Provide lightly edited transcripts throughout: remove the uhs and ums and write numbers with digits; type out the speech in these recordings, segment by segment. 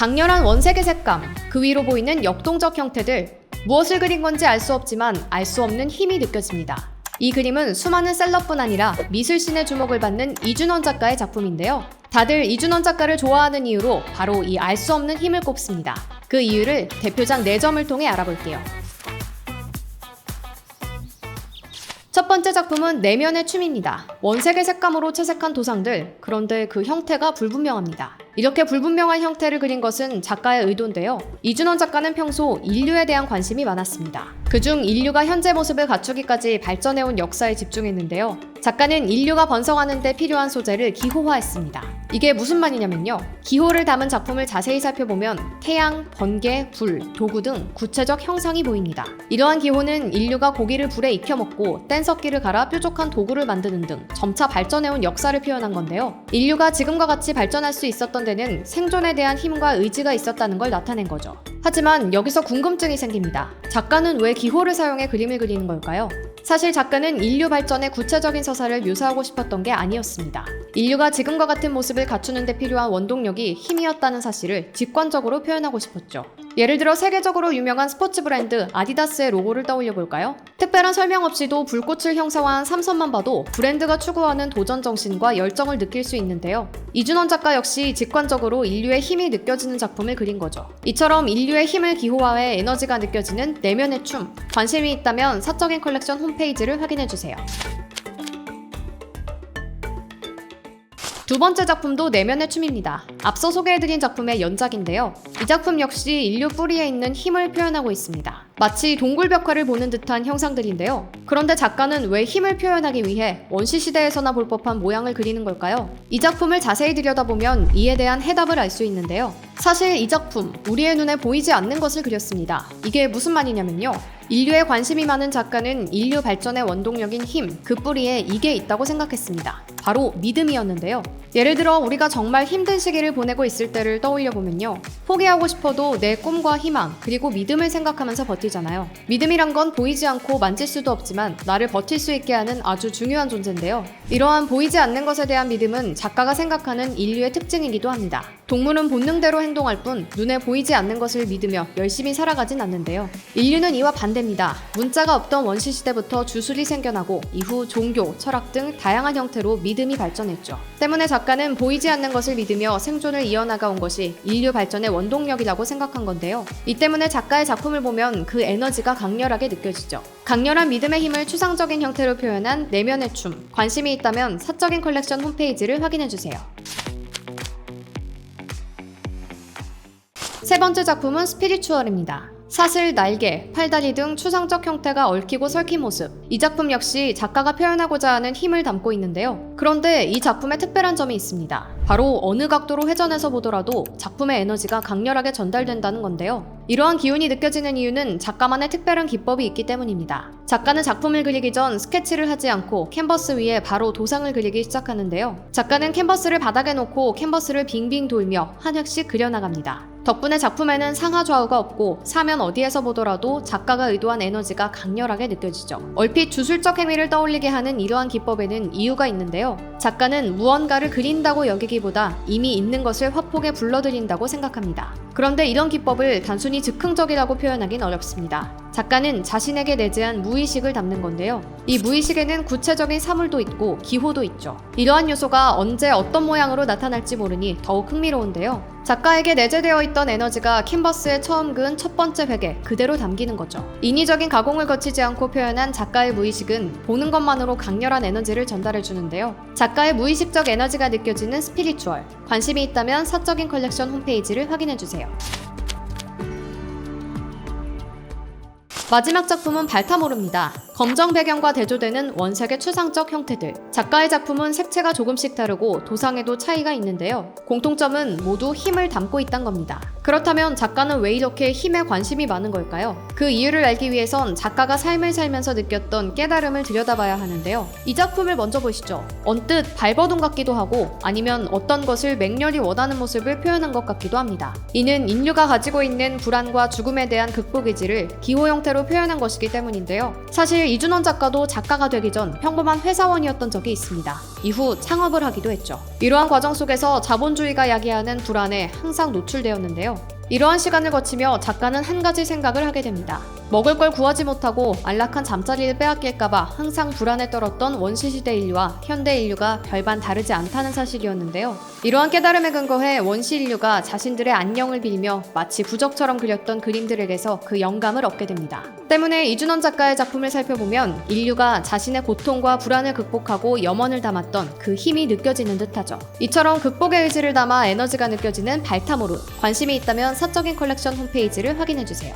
강렬한 원색의 색감, 그 위로 보이는 역동적 형태들, 무엇을 그린 건지 알 수 없지만 알 수 없는 힘이 느껴집니다. 이 그림은 수많은 셀럽뿐 아니라 미술신의 주목을 받는 이준원 작가의 작품인데요. 다들 이준원 작가를 좋아하는 이유로 바로 이 알 수 없는 힘을 꼽습니다. 그 이유를 대표작 4점을 통해 알아볼게요. 첫 번째 작품은 내면의 춤입니다. 원색의 색감으로 채색한 도상들, 그런데 그 형태가 불분명합니다. 이렇게 불분명한 형태를 그린 것은 작가의 의도인데요. 이준원 작가는 평소 인류에 대한 관심이 많았습니다. 그중 인류가 현재 모습을 갖추기까지 발전해온 역사에 집중했는데요. 작가는 인류가 번성하는 데 필요한 소재를 기호화했습니다. 이게 무슨 말이냐면요. 기호를 담은 작품을 자세히 살펴보면 태양, 번개, 불, 도구 등 구체적 형상이 보입니다. 이러한 기호는 인류가 고기를 불에 익혀먹고 뗀석기를 갈아 뾰족한 도구를 만드는 등 점차 발전해온 역사를 표현한 건데요. 인류가 지금과 같이 발전할 수 있었던 데는 생존에 대한 힘과 의지가 있었다는 걸 나타낸 거죠. 하지만 여기서 궁금증이 생깁니다. 작가는 왜 기호를 사용해 그림을 그리는 걸까요? 사실 작가는 인류 발전의 구체적인 서사를 묘사하고 싶었던 게 아니었습니다. 인류가 지금과 같은 모습을 갖추는 데 필요한 원동력이 힘이었다는 사실을 직관적으로 표현하고 싶었죠. 예를 들어 세계적으로 유명한 스포츠 브랜드 아디다스의 로고를 떠올려 볼까요? 특별한 설명 없이도 불꽃을 형상화한 삼선만 봐도 브랜드가 추구하는 도전 정신과 열정을 느낄 수 있는데요. 이준원 작가 역시 직관적으로 인류의 힘이 느껴지는 작품을 그린 거죠. 이처럼 인류의 힘을 기호화해 에너지가 느껴지는 내면의 춤, 관심이 있다면 사적인 컬렉션 홈페이지를 확인해주세요. 두 번째 작품도 내면의 춤입니다. 앞서 소개해드린 작품의 연작인데요. 이 작품 역시 인류 뿌리에 있는 힘을 표현하고 있습니다. 마치 동굴벽화를 보는 듯한 형상들인데요. 그런데 작가는 왜 힘을 표현하기 위해 원시시대에서나 볼 법한 모양을 그리는 걸까요? 이 작품을 자세히 들여다보면 이에 대한 해답을 알 수 있는데요. 사실 이 작품, 우리의 눈에 보이지 않는 것을 그렸습니다. 이게 무슨 말이냐면요. 인류에 관심이 많은 작가는 인류 발전의 원동력인 힘, 그 뿌리에 이게 있다고 생각했습니다. 바로 믿음이었는데요. 예를 들어 우리가 정말 힘든 시기를 보내고 있을 때를 떠올려보면요. 포기하고 싶어도 내 꿈과 희망, 그리고 믿음을 생각하면서 버티잖아요. 믿음이란 건 보이지 않고 만질 수도 없지만 나를 버틸 수 있게 하는 아주 중요한 존재인데요. 이러한 보이지 않는 것에 대한 믿음은 작가가 생각하는 인류의 특징이기도 합니다. 동물은 본능대로 행동할 뿐 눈에 보이지 않는 것을 믿으며 열심히 살아가진 않는데요. 인류는 이와 반대입니다. 문자가 없던 원시시대부터 주술이 생겨나고 이후 종교, 철학 등 다양한 형태로 믿음이 발전했죠. 때문에 작가는 보이지 않는 것을 믿으며 생존을 이어나가온 것이 인류 발전의 원동력이라고 생각한 건데요. 이 때문에 작가의 작품을 보면 그 에너지가 강렬하게 느껴지죠. 강렬한 믿음의 힘을 추상적인 형태로 표현한 내면의 춤, 관심이 있다면 사적인 컬렉션 홈페이지를 확인해주세요. 세 번째 작품은 스피리추얼입니다. 사슬, 날개, 팔다리 등 추상적 형태가 얽히고 설킨 모습. 이 작품 역시 작가가 표현하고자 하는 힘을 담고 있는데요. 그런데 이 작품에 특별한 점이 있습니다. 바로 어느 각도로 회전해서 보더라도 작품의 에너지가 강렬하게 전달된다는 건데요. 이러한 기운이 느껴지는 이유는 작가만의 특별한 기법이 있기 때문입니다. 작가는 작품을 그리기 전 스케치를 하지 않고 캔버스 위에 바로 도상을 그리기 시작하는데요. 작가는 캔버스를 바닥에 놓고 캔버스를 빙빙 돌며 한 획씩 그려나갑니다. 덕분에 작품에는 상하 좌우가 없고 사면 어디에서 보더라도 작가가 의도한 에너지가 강렬하게 느껴지죠. 얼핏 주술적 행위를 떠올리게 하는 이러한 기법에는 이유가 있는데요. 작가는 무언가를 그린다고 여기기보다 이미 있는 것을 화폭에 불러들인다고 생각합니다. 그런데 이런 기법을 단순히 즉흥적이라고 표현하긴 어렵습니다. 작가는 자신에게 내재한 무의식을 담는 건데요. 이 무의식에는 구체적인 사물도 있고 기호도 있죠. 이러한 요소가 언제 어떤 모양으로 나타날지 모르니 더욱 흥미로운데요. 작가에게 내재되어 있던 에너지가 캔버스에 처음 그은 첫 번째 획에 그대로 담기는 거죠. 인위적인 가공을 거치지 않고 표현한 작가의 무의식은 보는 것만으로 강렬한 에너지를 전달해 주는데요. 작가의 무의식적 에너지가 느껴지는 스피리추얼. 관심이 있다면 사적인 컬렉션 홈페이지를 확인해주세요. 마지막 작품은 발타모르입니다. 검정 배경과 대조되는 원색의 추상적 형태들. 작가의 작품은 색채가 조금씩 다르고 도상에도 차이가 있는데요. 공통점은 모두 힘을 담고 있다는 겁니다. 그렇다면 작가는 왜 이렇게 힘에 관심이 많은 걸까요? 그 이유를 알기 위해선 작가가 삶을 살면서 느꼈던 깨달음을 들여다봐야 하는데요. 이 작품을 먼저 보시죠. 언뜻 발버둥 같기도 하고 아니면 어떤 것을 맹렬히 원하는 모습을 표현한 것 같기도 합니다. 이는 인류가 가지고 있는 불안과 죽음에 대한 극복 의지를 기호 형태로 표현한 것이기 때문인데요. 사실 이준원 작가도 작가가 되기 전 평범한 회사원이었던 적이 있습니다. 이후 창업을 하기도 했죠. 이러한 과정 속에서 자본주의가 야기하는 불안에 항상 노출되었는데요. 이러한 시간을 거치며 작가는 한 가지 생각을 하게 됩니다. 먹을 걸 구하지 못하고 안락한 잠자리를 빼앗길까봐 항상 불안에 떨었던 원시시대 인류와 현대 인류가 별반 다르지 않다는 사실이었는데요. 이러한 깨달음에 근거해 원시 인류가 자신들의 안녕을 빌며 마치 부적처럼 그렸던 그림들에게서 그 영감을 얻게 됩니다. 때문에 이준원 작가의 작품을 살펴보면 인류가 자신의 고통과 불안을 극복하고 염원을 담았던 그 힘이 느껴지는 듯하죠. 이처럼 극복의 의지를 담아 에너지가 느껴지는 발타모르. 관심이 있다면 사적인 컬렉션 홈페이지를 확인해주세요.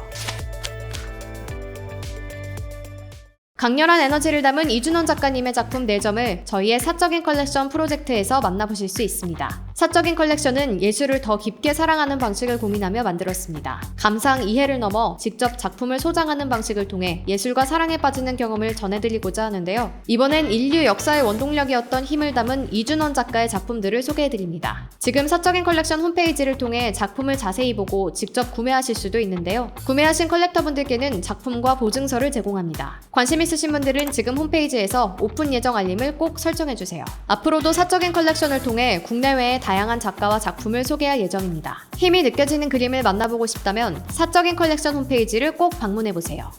강렬한 에너지를 담은 이준원 작가님의 작품 4점을 저희의 사적인 컬렉션 프로젝트에서 만나보실 수 있습니다. 사적인 컬렉션은 예술을 더 깊게 사랑하는 방식을 고민하며 만들었습니다. 감상 이해를 넘어 직접 작품을 소장하는 방식을 통해 예술과 사랑에 빠지는 경험을 전해드리고자 하는데요. 이번엔 인류 역사의 원동력이었던 힘을 담은 이준원 작가의 작품들을 소개해드립니다. 지금 사적인 컬렉션 홈페이지를 통해 작품을 자세히 보고 직접 구매하실 수도 있는데요. 구매하신 컬렉터분들께는 작품과 보증서를 제공합니다. 관심 있으신 분들은 지금 홈페이지에서 오픈 예정 알림을 꼭 설정해주세요. 앞으로도 사적인 컬렉션을 통해 국내외의 다양한 작가와 작품을 소개할 예정입니다. 힘이 느껴지는 그림을 만나보고 싶다면 사적인 컬렉션 홈페이지를 꼭 방문해보세요.